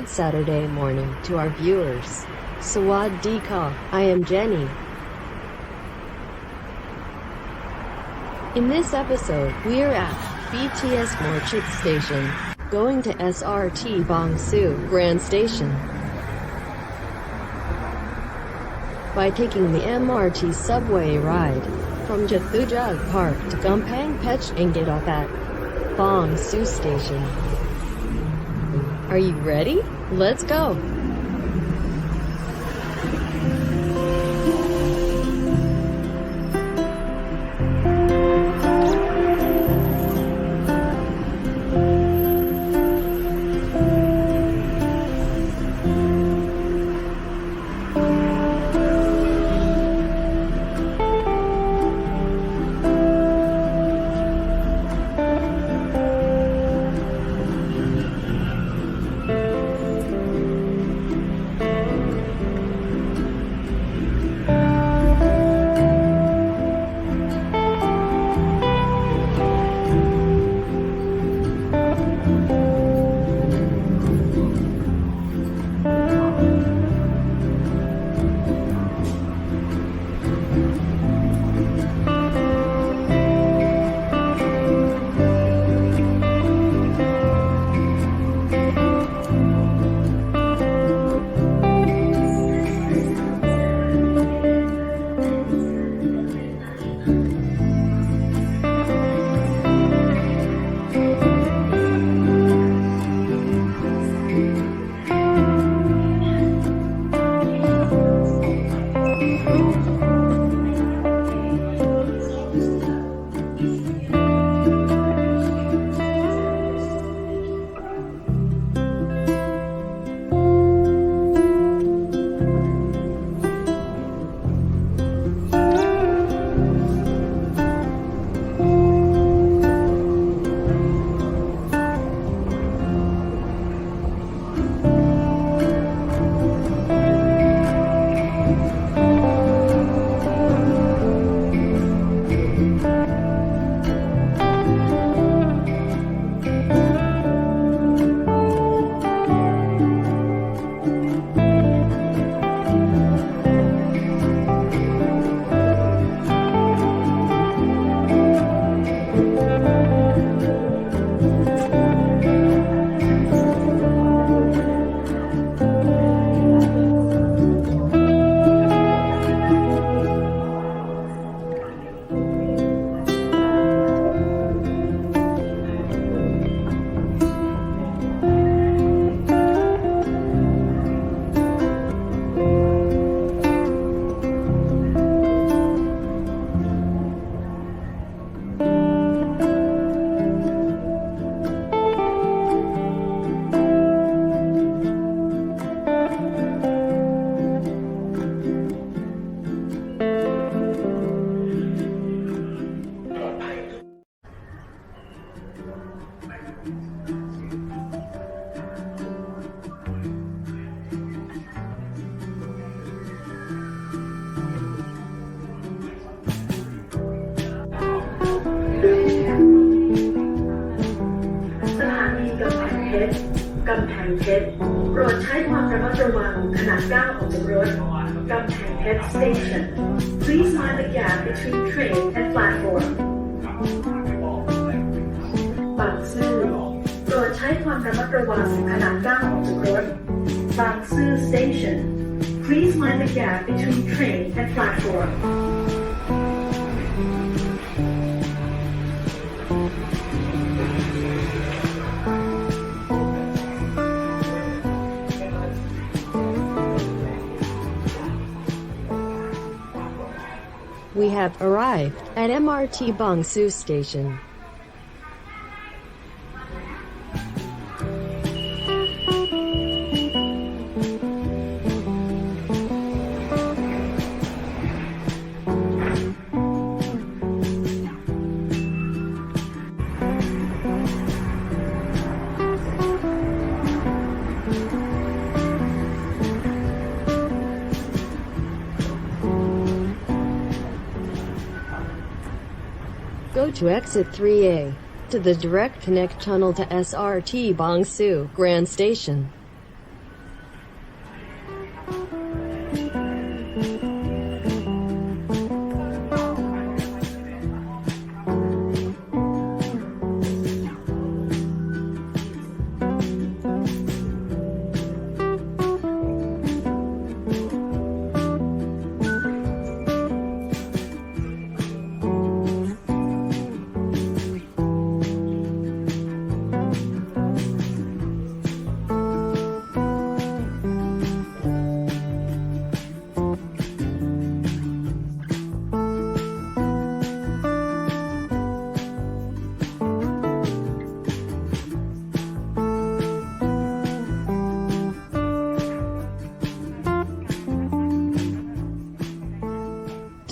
Good Saturday morning to our viewers. Sawadee ka, I am Jenny. In this episode, we are at BTS Morchit Station, going to SRT Bangsu Grand Station. By taking the MRT subway ride from Jathujag Park to Gumpang Pech and get off at Bangsu Station. Are you ready? Let's go!กำแพงเพชรโปรดใช้ความระมัดระวังขณะก้าวออกจากรถกำแพงเพชร Station Please mind the gap between train and platform บางซื่อโปรดใช้ความระมัดระวังขณะก้าวออกจากรถบางซื่อ Station Please mind the gap between train and platform We have arrived at MRT Bangsu Station. Go to exit 3A, to the direct connect tunnel to SRT Bangsu Grand Station.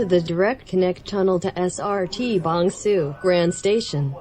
to the direct connect tunnel to SRT Bang Su Grand Station.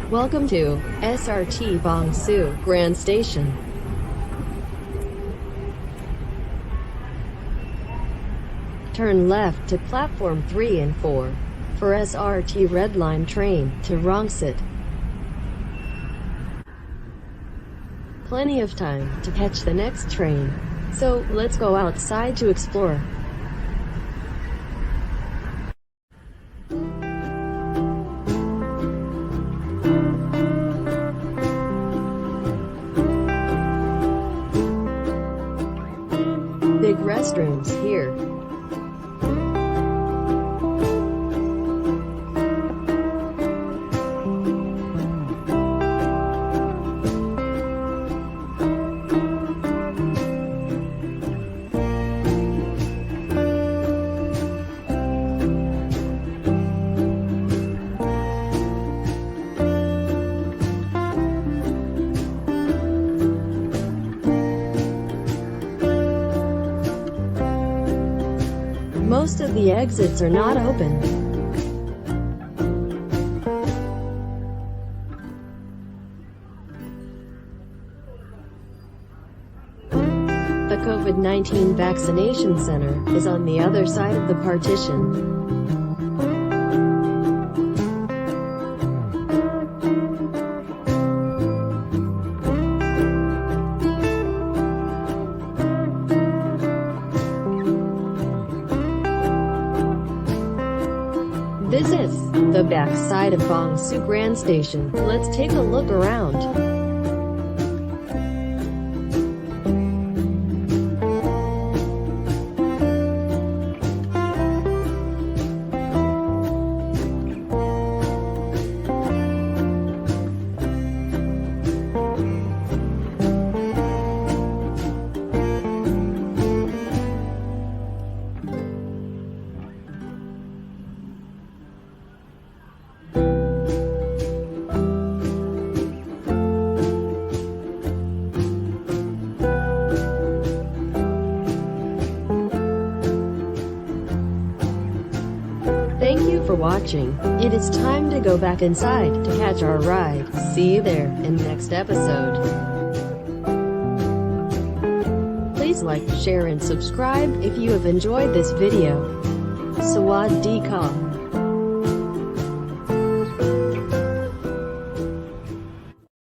Welcome to SRT Bang Su Grand Station. Turn left to platform 3 and 4 for SRT Red Line train to Rangsit. Plenty of time to catch the next train, so let's go outside to explore. Big restrooms here. Most of the exits are not open. The COVID-19 vaccination center is on the other side of the partition. This is the back side of Bang Su Grand Station. Let's take a look around. Thank you for watching. It is time to go back inside to catch our ride. See you there in next episode. Please like, share and subscribe if you have enjoyed this video. Sawadee ka.